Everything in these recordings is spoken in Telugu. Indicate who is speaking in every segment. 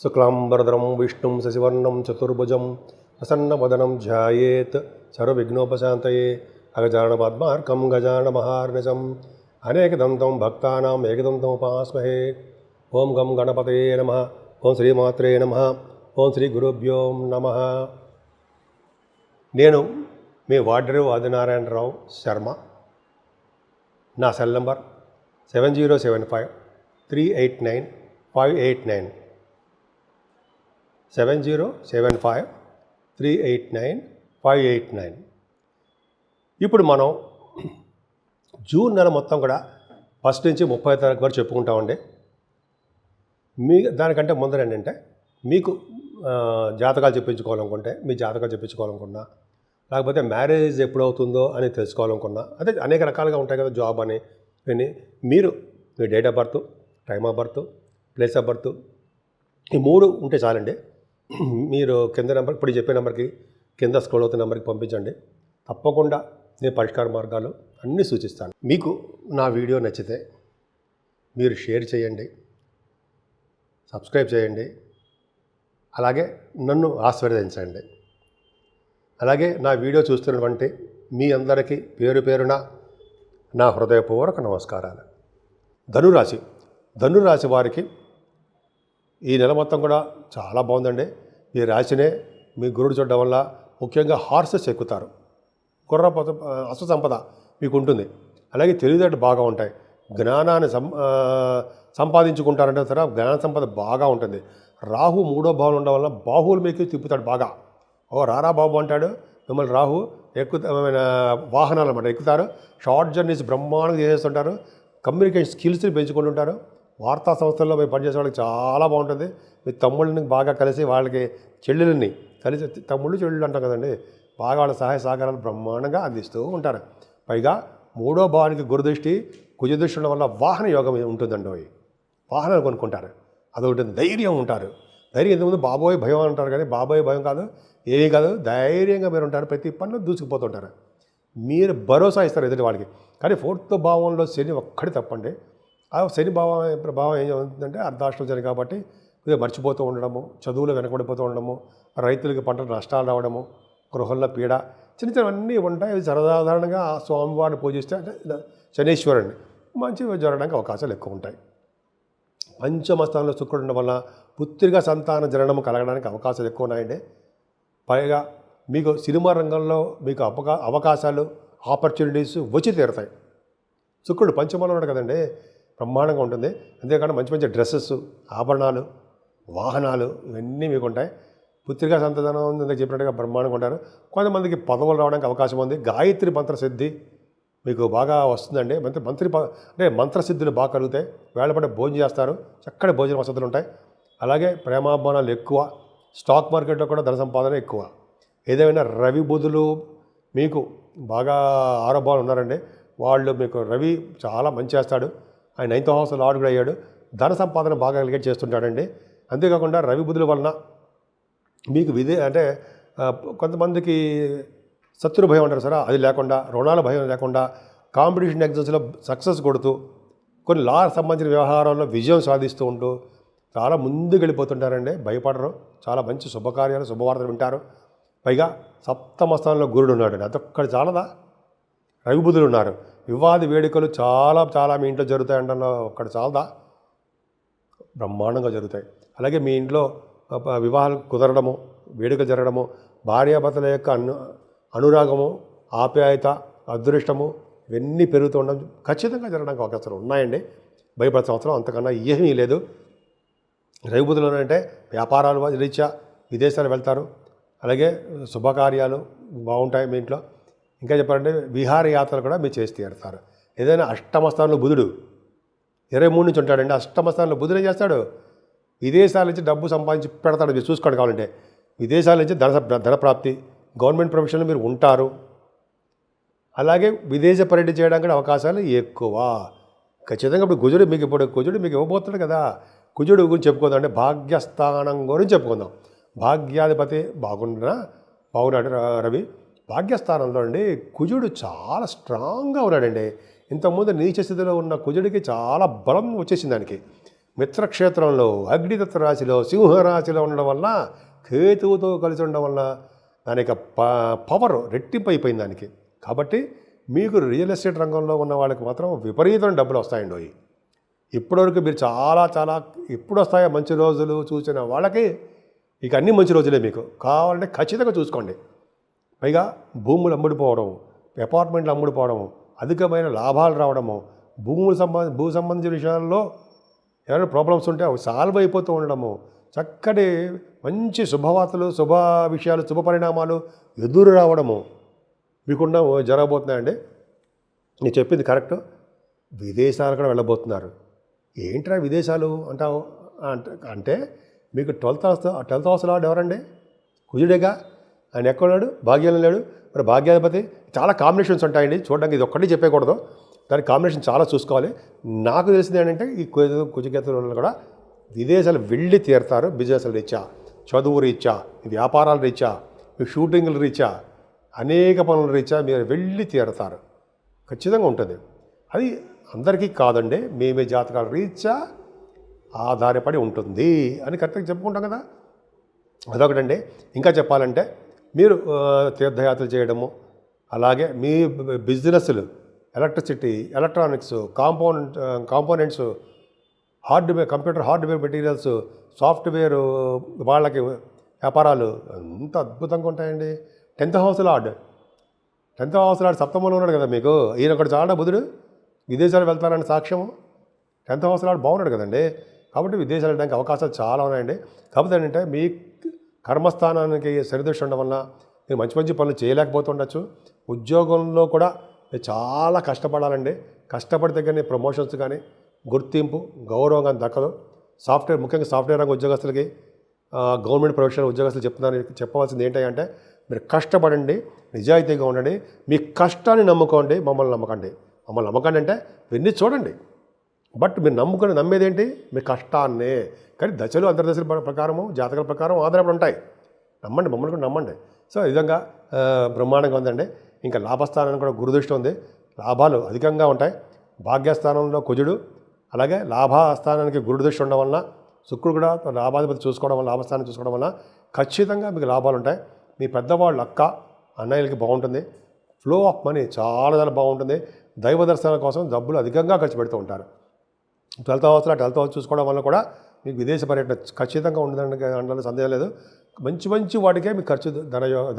Speaker 1: शुक्लांबरधरं विष्णुं शशिवर्णं चतुर्भुजं प्रसन्नवदनं ध्यायेत् सर्वविघ्नोपशान्तये अगजाननपद्मार्कं गजाननमहार्निशम् अनेकदन्तं भक्तानाम् एकदन्तमुपास्महे। ओं गं गणपतये नमः। ओं श्रीमात्रे नमः। ओं श्रीगुरुभ्यो नमः। నేను మీ వాడ్రేవు ఆదినారాయణరావు శర్మ. నా సెల్ నంబర్ 7075389589 7075389589. ఇప్పుడు మనం జూన్ నెల మొత్తం కూడా ఫస్ట్ నుంచి 30వ తారీఖు వరకు చెప్పుకుంటామండి. దానికంటే ముందర ఏంటంటే మీకు జాతకాలు చెప్పించుకోవాలనుకుంటే మీ జాతకాలు చెప్పించుకోవాలనుకున్నా, లేకపోతే మ్యారేజ్ ఎప్పుడవుతుందో అని తెలుసుకోవాలనుకున్నా, అదే అనేక రకాలుగా ఉంటాయి కదా, జాబ్ అని ఇవన్నీ. మీరు మీ date of birth, time of birth, place of birth, ఈ 3 ఉంటే చాలండి. మీరు కింద నెంబర్, ఇప్పుడు చెప్పే నెంబర్కి కింద స్క్రోల్ అవుతున్న నెంబర్కి పంపించండి. తప్పకుండా నేను పరిష్కార మార్గాలు అన్నీ సూచిస్తాను. మీకు నా వీడియో నచ్చితే మీరు షేర్ చేయండి, సబ్స్క్రైబ్ చేయండి, అలాగే నన్ను ఆశీర్వదించండి. అలాగే నా వీడియో చూస్తున్నటువంటి మీ అందరికీ పేరు పేరున నా హృదయపూర్వక నమస్కారాలు. ధనురాశి వారికి ఈ నెల మొత్తం కూడా చాలా బాగుందండి. ఈ రాశినే మీ గురుడు చూడడం వల్ల ముఖ్యంగా హార్సెస్ ఎక్కుతారు, అశ్వ సంపద మీకు ఉంటుంది. అలాగే తెలివితేటలు బాగా ఉంటాయి, జ్ఞానాన్ని సంపాదించుకుంటారంటే సరే జ్ఞాన సంపద బాగా ఉంటుంది. రాహు 3వ భావం ఉండడం వల్ల బాహువులు మీకు తిప్పుతాడు బాగా. రారా బాబు అంటాడు మిమ్మల్ని. రాహు వాహనాలు అన్నమాట ఎక్కుతారు. షార్ట్ జర్నీస్ బ్రహ్మాండంగా చేసేస్తుంటారు. కమ్యూనికేషన్ స్కిల్స్ని పెంచుకుంటుంటారు. వార్తా సంస్థల్లో మీరు పనిచేసే వాళ్ళకి చాలా బాగుంటుంది. మీ తమ్ముళ్ళని బాగా కలిసి వాళ్ళకి చెల్లెలని కలిసి, తమ్ముళ్ళు చెల్లెళ్ళు అంటాం కదండి, బాగా వాళ్ళ సహాయ సహకారాలు బ్రహ్మాండంగా అందిస్తూ ఉంటారు. పైగా 3వ భావానికి గురుదృష్టి, కుజదృష్టి ఉండడం వల్ల వాహన యోగం ఉంటుందండి. వాహనాలు కొనుక్కుంటారు, అదొకటి. ధైర్యం ఉంటారు. ధైర్యం ఇంతకుముందు బాబోయ్ భయం అంటారు, కానీ బాబోయ్ భయం కాదు, ఏమీ కాదు. ధైర్యంగా మీరు ఉంటారు, ప్రతి పనిలో దూసుకుపోతుంటారు. మీరు భరోసా ఇస్తారు ఎదుటి వాళ్ళకి. కానీ 4వ భావంలో శని ఒక్కడి తప్పండి. ఆ శని భావం ఏం అవుతుందంటే అర్ధాష్టం శని కాబట్టి కొద్దిగా మర్చిపోతూ ఉండడము, చదువులో వెనకబడిపోతూ ఉండడము, రైతులకి పంటలు నష్టాలు రావడము, గృహంలో పీడ, చిన్న చిన్నవన్నీ ఉంటాయి. అవి సర్వసాధారణంగా ఆ స్వామివారిని పూజిస్తే, అంటే శనీశ్వరుడిని, మంచిగా జరగడానికి అవకాశాలు ఎక్కువ ఉంటాయి. పంచమ స్థానంలో శుక్రుడు ఉండడం వల్ల పుత్రిక సంతాన జననం కలగడానికి అవకాశాలు ఎక్కువ ఉన్నాయండి. పైగా మీకు సినిమా రంగంలో మీకు అవకాశాలు, ఆపర్చునిటీస్ వచ్చి తీరుతాయి. శుక్రుడు పంచమంలో ఉన్నాడు కదండి, బ్రహ్మాండంగా ఉంటుంది. అంతేకాకుండా మంచి మంచి డ్రెస్సెస్, ఆభరణాలు, వాహనాలు ఇవన్నీ మీకు ఉంటాయి. పుత్రికా సంతానం చెప్పినట్టుగా బ్రహ్మాండంగా ఉంటారు. కొంతమందికి పదవులు రావడానికి అవకాశం ఉంది. గాయత్రి మంత్రసిద్ధి మీకు బాగా వస్తుందండి. అంటే మంత్రసిద్ధులు బాగా కలుగుతాయి. వేళపడే భోజనం చేస్తారు, చక్కటి భోజన వసతులు ఉంటాయి. అలాగే ప్రేమాభిమానాలు ఎక్కువ. స్టాక్ మార్కెట్లో కూడా ధన సంపాదన ఎక్కువ. ఏదేమైనా రవి బుధులు మీకు బాగా ఆరోగ్యాలు ఉన్నారండి. వాళ్ళు మీకు రవి చాలా మంచి చేస్తాడు. ఆయన 9th హౌస్ లార్డ్ కూడా అయ్యాడు. ధన సంపాదన బాగా కలిగేట్ చేస్తుంటాడండి. అంతేకాకుండా రవి బుధుల వలన మీకు అంటే కొంతమందికి శత్రు భయం అంటారు సరే, అది లేకుండా, రుణాల భయం లేకుండా, కాంపిటీషన్ ఎగ్జామ్స్లో సక్సెస్ కొడుతూ, కొన్ని లాకి సంబంధించిన వ్యవహారాల్లో విజయం సాధిస్తూ ఉంటూ చాలా ముందుకు వెళ్ళిపోతుంటారండి. భయపడరు. చాలా మంచి శుభకార్యాలు, శుభవార్తలు వింటారు. పైగా 7వ స్థానంలో గురుడు ఉన్నాడు. అదొక్కటి చాలదా, రవి బుధులు ఉన్నారు. వివాద వేడుకలు చాలా చాలా మీ ఇంట్లో జరుగుతాయి అంటున్నా, ఒక్కటి చాలదా, బ్రహ్మాండంగా జరుగుతాయి. అలాగే మీ ఇంట్లో వివాహాలు కుదరడము, వేడుకలు జరగడము, భార్యాభర్తల యొక్క అనురాగము, ఆప్యాయత, అదృష్టము ఇవన్నీ పెరుగుతూ ఉండడం ఖచ్చితంగా జరగడానికి అవకాశాలు ఉన్నాయండి. భయపడే సంవత్సరం అంతకన్నా ఏమీ లేదు. రవి బుధులు అంటే వ్యాపారాలు రీత్యా విదేశాలు వెళ్తారు. అలాగే శుభకార్యాలు బాగుంటాయి మీ ఇంట్లో. ఇంకా చెప్పాలంటే విహారయాత్రలు కూడా మీరు చేసి తీరుతారు. ఏదైనా అష్టమ స్థానంలో బుధుడు 23 నుంచి ఉంటాడండి. అష్టమ స్థానంలో బుధుడు ఏం చేస్తాడు, విదేశాల నుంచి డబ్బు సంపాదించి పెడతాడు. మీరు చూసుకోండి కావాలంటే. విదేశాల నుంచి ధనప్రాప్తి, గవర్నమెంట్ ప్రొఫెషన్లో మీరు ఉంటారు. అలాగే విదేశ పర్యటన చేయడానికి కూడా అవకాశాలు ఎక్కువ. ఖచ్చితంగా ఇప్పుడు కుజుడు మీకు ఇవ్వబోతున్నాడు కదా. కుజుడు గురించి చెప్పుకుందాం. అంటే భాగ్యస్థానం గురించి చెప్పుకుందాం. భాగ్యాధిపతి బాగున్నాడు రవి. భాగ్యస్థానంలో అండి కుజుడు చాలా స్ట్రాంగ్గా ఉన్నాడండి. ఇంతకుముందు నీచ స్థితిలో ఉన్న కుజుడికి చాలా బలం వచ్చేసింది దానికి. మిత్రక్షేత్రంలో అగ్నితత్వ రాశిలో సింహరాశిలో ఉండడం వల్ల కేతువుతో కలిసి ఉండడం వల్ల దాని యొక్క పవర్ రెట్టింపు అయిపోయింది దానికి. కాబట్టి మీకు రియల్ ఎస్టేట్ రంగంలో ఉన్న వాళ్ళకి మాత్రం విపరీతమైన డబ్బులు వస్తాయండి. ఇప్పటివరకు మీరు చాలా ఎప్పుడు వస్తాయో మంచి రోజులు చూసిన వాళ్ళకి ఇక అన్ని మంచి రోజులే. మీకు కావాలంటే ఖచ్చితంగా చూసుకోండి. పైగా భూములు అమ్ముడుపోవడం, అపార్ట్మెంట్లు అమ్ముడుపోవడం, అధికమైన లాభాలు రావడము, భూ సంబంధించిన విషయాల్లో ఏమైనా ప్రాబ్లమ్స్ ఉంటే అవి సాల్వ్ అయిపోతూ ఉండడము, చక్కటి మంచి శుభవార్తలు, శుభ విషయాలు, శుభ పరిణామాలు ఎదురు రావడము మీకున్న జరగబోతున్నాయండి. నేను చెప్పింది కరెక్ట్. విదేశాలు కూడా వెళ్ళబోతున్నారు. ఏంట్రా విదేశాలు అంటావు అంటే మీకు 12th హౌస్ లార్డ్ ఎవరండి? కుజుడేగా. ఆయన ఎక్కడున్నాడు? భాగ్యంలో లేడు. మరి భాగ్యాధిపతి చాలా కాంబినేషన్స్ ఉంటాయండి. చూడడానికి ఇది ఒక్కటి చెప్పకూడదు, దాని కాంబినేషన్ చాలా చూసుకోవాలి. నాకు తెలిసింది ఏంటంటే ఈ కుజకేతువులు కూడా విదేశాలు వెళ్ళి తీరుతారు. బిజినెస్ల రీత్యా, చదువు రీత్యా, వ్యాపారాల రీత్యా, మీ షూటింగ్ల రీత్యా, అనేక పనుల రీత్యా మీరు వెళ్ళి తీరుతారు. ఖచ్చితంగా ఉంటుంది. అది అందరికీ కాదండి, మేమే జాతకాల రీత్యా ఆధారపడి ఉంటుంది అని కరెక్ట్గా చెప్పుకుంటాం కదా. అదొకటండి. ఇంకా చెప్పాలంటే మీరు తీర్థయాత్రలు చేయడము, అలాగే మీ బిజినెస్లు, electricity, electronics, components, computer hardware materials, software వాళ్ళకి వ్యాపారాలు ఎంత అద్భుతంగా ఉంటాయండి. 10th హౌస్ లార్డ్ సప్తమంలో ఉన్నాడు కదా మీకు. ఈయన ఒకటి చాలా బుధుడు విదేశాలు వెళ్తారని సాక్ష్యము. 10th హౌస్ లార్డ్ బాగున్నాడు కదండి. కాబట్టి విదేశాలు వెళ్ళడానికి అవకాశాలు చాలా ఉన్నాయండి. కాకపోతే ఏంటంటే మీ కర్మస్థానానికి సరిదృష్టి ఉండడం వల్ల మీరు మంచి పనులు చేయలేకపోతుండొచ్చు. ఉద్యోగంలో కూడా మీరు చాలా కష్టపడాలండి. కష్టపడి దగ్గరనే ప్రమోషన్స్ కానీ, గుర్తింపు, గౌరవం కానీ దక్కదు. ముఖ్యంగా సాఫ్ట్వేర్ రంగ ఉద్యోగస్తులకి, గవర్నమెంట్ ప్రొఫెషనల్ ఉద్యోగస్తులు చెప్పవలసింది ఏంటంటే మీరు కష్టపడండి, నిజాయితీగా ఉండండి, మీ కష్టాన్ని నమ్ముకోండి, మమ్మల్ని నమ్మకండి అంటే విన్ని చూడండి. బట్ మీరు నమ్మేది ఏంటి? మీ కష్టాన్నే. కానీ దశలు అంతర్దశల ప్రకారము, జాతకాల ప్రకారం ఆధారపడి ఉంటాయి. మమ్మల్ని కూడా నమ్మండి. సో ఈ విధంగా బ్రహ్మాండంగా ఉందండి. ఇంకా లాభస్థానానికి కూడా గురుదృష్టి ఉంది. లాభాలు అధికంగా ఉంటాయి. భాగ్యస్థానంలో కుజుడు, అలాగే లాభస్థానానికి గురుదృష్టి ఉండడం వలన శుక్రుడు కూడా లాభాధిపతి చూసుకోవడం వల్ల, లాభస్థానం చూసుకోవడం వల్ల ఖచ్చితంగా మీకు లాభాలు ఉంటాయి. మీ పెద్దవాళ్ళు, అక్క, అన్నయ్యలకి బాగుంటుంది. ఫ్లో ఆఫ్ మనీ చాలా బాగుంటుంది. దైవ దర్శనాల కోసం డబ్బులు అధికంగా ఖర్చు పెడుతూ ఉంటారు. 12th హౌస్ చూసుకోవడం వల్ల కూడా మీకు విదేశ పర్యటన ఖచ్చితంగా ఉండదండి అనడంలో సందేహం లేదు. మంచి వాటికే మీకు ఖర్చు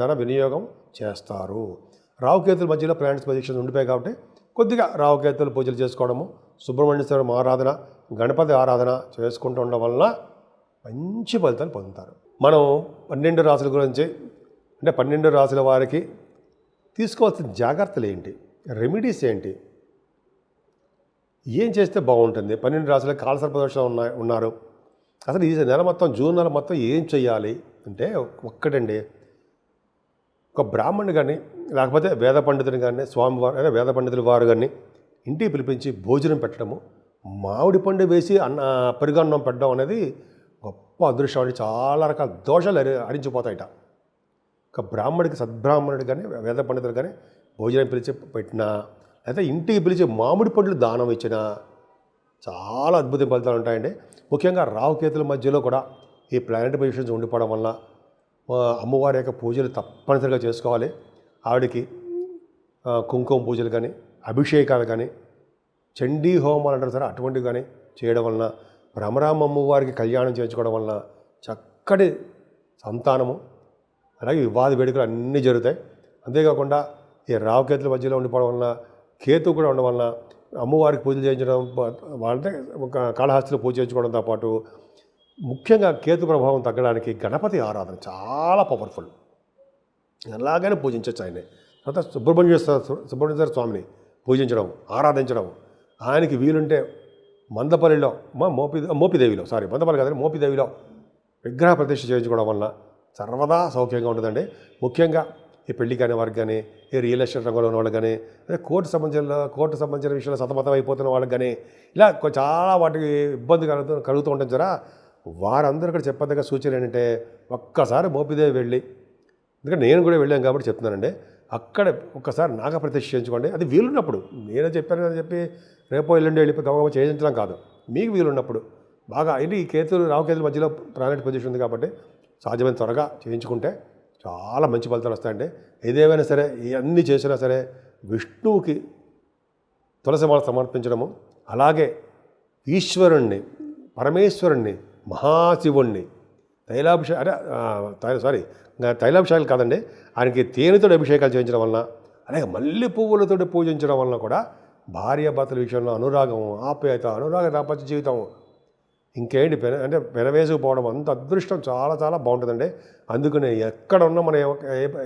Speaker 1: ధన వినియోగం చేస్తారు. రావుకేతుల మధ్యలో ప్లానెట్స్ పొజిషన్స్ ఉండిపోయాయి కాబట్టి కొద్దిగా రావుకేతులు పూజలు చేసుకోవడము, సుబ్రహ్మణ్యేశ్వరం ఆరాధన, గణపతి ఆరాధన చేసుకుంటూ ఉండడం వలన మంచి ఫలితాలు పొందుతారు. మనం 12 రాశుల గురించి, అంటే 12 రాశుల వారికి తీసుకోవాల్సిన జాగ్రత్తలు ఏంటి, రెమెడీస్ ఏంటి, ఏం చేస్తే బాగుంటుంది, 12 రాశుల కాలసర్పదోషం ఉన్నారు, అసలు ఈ నెల మొత్తం, జూన్ నెల మొత్తం ఏం చేయాలి అంటే ఒక్కటండి. ఒక బ్రాహ్మణుడు కానీ, లేకపోతే వేద పండితుని కానీ, స్వామివారు అదే వేద పండితుల వారు కానీ ఇంటికి పిలిపించి భోజనం పెట్టడము, మామిడి పండు వేసి పెరుగన్నం పెట్టడం అనేది గొప్ప అదృష్టం అండి. చాలా రకాల దోషాలు హరించిపోతాయట. ఒక బ్రాహ్మడికి, సద్బ్రాహ్మణుడు కానీ, వేద పండితులు కానీ భోజనం పిలిచి పెట్టినా, అయితే ఇంటికి పిలిచి మామిడి పండ్లు దానం ఇచ్చినా చాలా అద్భుత ఫలితాలు ఉంటాయండి. ముఖ్యంగా రావుకేతుల మధ్యలో కూడా ఈ ప్లానెట్ పొజిషన్స్ ఉండిపోవడం వల్ల అమ్మవారి యొక్క పూజలు తప్పనిసరిగా చేసుకోవాలి. ఆవిడికి కుంకుమ పూజలు కానీ, అభిషేకాలు కానీ, చండీ హోమాలు అంటారు సరే, అటువంటివి కానీ చేయడం వలన, భ్రమరామ అమ్మవారికి కళ్యాణం చేయించుకోవడం వలన చక్కటి సంతానము, అలాగే వివాద వేడుకలు అన్నీ జరుగుతాయి. అంతేకాకుండా ఈ రావుకేతుల మధ్యలో ఉండిపోవడం వలన, కేతు కూడా ఉండడం వలన అమ్మవారికి పూజలు చేయించడం, అంటే ఒక కాళహస్తిలో పూజ చేయించుకోవడంతో పాటు ముఖ్యంగా కేతు ప్రభావం తగ్గడానికి గణపతి ఆరాధన చాలా పవర్ఫుల్. అలాగనే పూజించవచ్చు ఆయన్ని. తర్వాత సుబ్రహ్మణ్యేశ్వర స్వామిని పూజించడం, ఆరాధించడం. ఆయనకి వీలుంటే మందపల్లిలో మోపిదేవిలో మందపల్లి కాదని మోపిదేవిలో విగ్రహ ప్రతిష్ఠ చేయించుకోవడం వలన సర్వదా సౌఖ్యంగా ఉంటుందండి. ముఖ్యంగా ఈ పెళ్లి కాని వారికి కానీ, ఈ రియల్ ఎస్టేట్ రంగంలో ఉన్న వాళ్ళకి కానీ, అదే కోర్టు సంబంధించిన విషయంలో సతమతం అయిపోతున్న వాళ్ళకి కానీ, ఇలా చాలా వాటికి ఇబ్బంది కలుగుతూ ఉంటుంది జరా. వారందరూ కూడా చెప్పదగ్గ సూచన ఏంటంటే ఒక్కసారి మోపిదేవి వెళ్ళి, ఎందుకంటే నేను కూడా వెళ్ళాను కాబట్టి చెప్తున్నానండి, అక్కడ ఒక్కసారి నాగప్రతిష్ఠ చేయించుకోండి. అది వీలున్నప్పుడు, నేనే చెప్పాను అని చెప్పి రేపో ఎల్లుండి వెళ్ళిపోయి గమగమ చేయించడం కాదు. మీకు వీలున్నప్పుడు బాగా ఇది ఈ రాహుకేతుల మధ్యలో ప్లానెట్ పొజిషన్ ఉంది కాబట్టి సాధ్యమైన త్వరగా చేయించుకుంటే చాలా మంచి ఫలితాలు వస్తాయండి. ఏదేమైనా సరే ఇవన్నీ చేసినా సరే విష్ణువుకి తులసి మాల సమర్పించడము, అలాగే ఈశ్వరుణ్ణి, పరమేశ్వరుణ్ణి, మహాశివుణ్ణి తైలాభిషేకాలు కాదండి, ఆయనకి తేనెతో అభిషేకాలు చేయించడం వలన, అలాగే మల్లె పువ్వులతో పూజించడం వలన కూడా భార్యాభర్తల విషయంలో అనురాగం, ఆప్యాయత, అనురాగ దాంపత్య జీవితం ఇంకేంటి అంటే పెనవేసుకుపోవడం అంత అదృష్టం చాలా చాలా బాగుంటుందండి. అందుకనే ఎక్కడ ఉన్నా మనం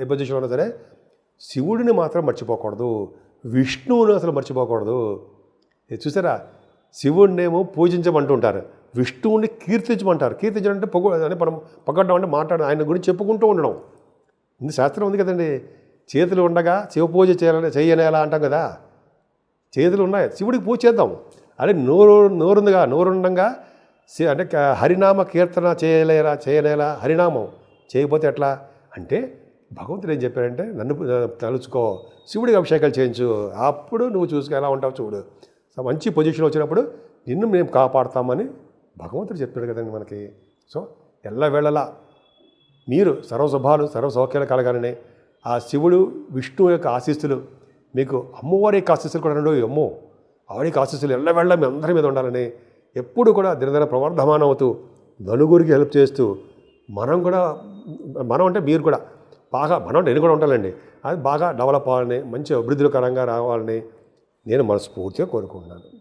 Speaker 1: ఏ పొజిషన్లో ఉన్నా సరే శివుడిని మాత్రం మర్చిపోకూడదు, విష్ణువుని అసలు మర్చిపోకూడదు. చూసారా, శివుడినేమో పూజించమంటుంటారు, విష్ణువుని కీర్తించమంటారు. కీర్తించడం అంటే అంటే మనం పొగడ్డం అంటే మాట్లాడడం, ఆయన గురించి చెప్పుకుంటూ ఉండడం. ఇందు శాస్త్రం ఉంది కదండి, చేతులు ఉండగా శివ పూజ చేయనేలా అంటాం కదా. చేతులు ఉన్నాయి, శివుడికి పూజ చేద్దాం. అదే నోరుండగా అంటే హరినామ కీర్తన చేయనేలా, హరినామం చేయకపోతే ఎట్లా అంటే భగవంతుడు ఏం చెప్పాడంటే, నన్ను తలుచుకో, శివుడికి అభిషేకాలు చేయించు, అప్పుడు నువ్వు చూసుకు ఎలా ఉంటావు చూడు, మంచి పొజిషన్ వచ్చినప్పుడు నిన్ను మేము కాపాడుతామని భగవంతుడు చెప్తాడు కదండి మనకి. సో ఎల్లవేళలా మీరు సర్వశుభాలు సర్వసౌఖ్యాలు కలగాలని ఆ శివుడు విష్ణువు యొక్క ఆశీస్సులు మీకు, అమ్మవారి యొక్క ఆశీస్సులు కూడా రెండు, అమ్మో ఆవిడ యొక్క ఆశీస్సులు ఎల్లవేళ మీ అందరి మీద ఉండాలని, ఎప్పుడు కూడా దినదిన ప్రవర్ధమానం అవుతూ నలుగురికి హెల్ప్ చేస్తూ, మనం అంటే మీరు కూడా బాగా, మనం అంటే నేను కూడా ఉండాలండి, అది బాగా డెవలప్ అవ్వాలని, మంచి అభివృద్ధికరంగా రావాలని నేను మనస్ఫూర్తిగా కోరుకుంటున్నాను.